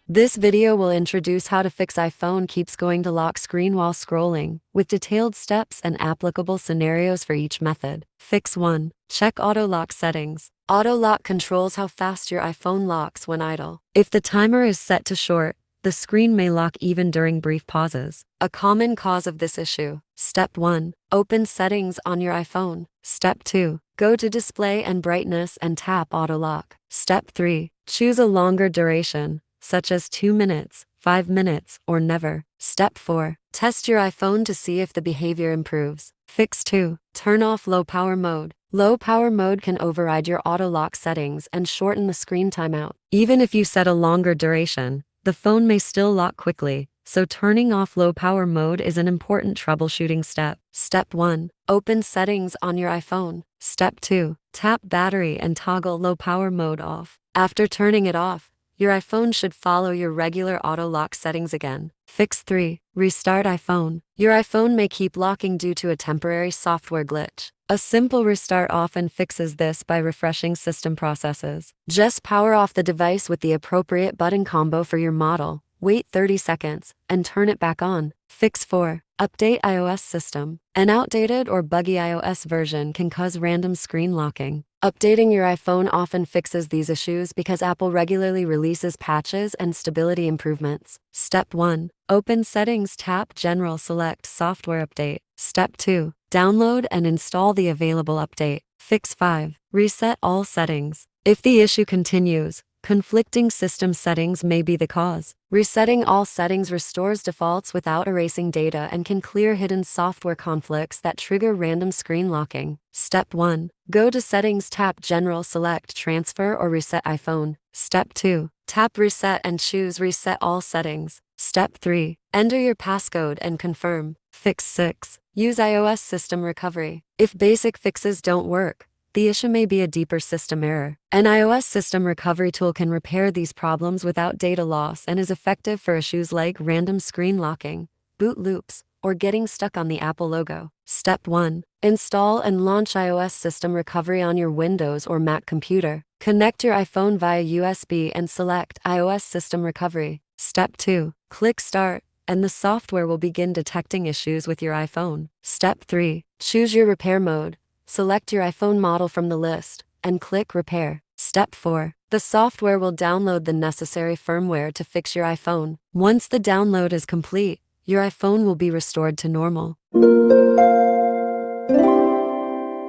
This video will introduce how to fix iPhone keeps going to lock screen while scrolling, with detailed steps and applicable scenarios for each method. Fix 1. Check auto lock settings. Auto lock controls how fast your iPhone locks when idle. If the timer is set to short, the screen may lock even during brief pauses. A common cause of this issue. Step 1. Open settings on your iPhone. Step 2. Go to display and brightness and tap auto lock. Step 3. Choose a longer duration, such as 2 minutes, 5 minutes, or never. Step 4. Test your iPhone to see if the behavior improves. Fix 2. Turn off low power mode. Low power mode can override your auto lock settings and shorten the screen timeout. Even if you set a longer duration, the phone may still lock quickly, so turning off low power mode is an important troubleshooting step. Step 1. Open settings on your iPhone. Step 2. Tap battery and toggle low power mode off. After turning it off, your iPhone should follow your regular auto lock settings again. Fix 3. Restart iPhone. Your iPhone may keep locking due to a temporary software glitch. A simple restart often fixes this by refreshing system processes. Just power off the device with the appropriate button combo for your model, wait 30 seconds, and turn it back on. Fix 4. Update iOS system. An outdated or buggy iOS version can cause random screen locking. Updating your iPhone often fixes these issues because Apple regularly releases patches and stability improvements. Step 1. Open settings, tap General, select Software Update. Step 2. Download and install the available update. Fix 5. Reset all settings. If the issue continues, conflicting system settings may be the cause. Resetting all settings restores defaults without erasing data and can clear hidden software conflicts that trigger random screen locking. Step 1. Go to Settings, tap General, select Transfer or Reset iPhone. Step 2. Tap Reset and choose Reset all settings. Step 3. Enter your passcode and confirm. Fix 6. Use iOS system recovery. If basic fixes don't work, the issue may be a deeper system error. An iOS system recovery tool can repair these problems without data loss and is effective for issues like random screen locking, boot loops, or getting stuck on the Apple logo. Step 1. Install and launch iOS system recovery on your Windows or Mac computer. Connect your iPhone via USB and select iOS system recovery. Step 2. Click Start, and the software will begin detecting issues with your iPhone. Step 3. Choose your repair mode. Select your iPhone model from the list, and click Repair. Step 4. The software will download the necessary firmware to fix your iPhone. Once the download is complete, your iPhone will be restored to normal.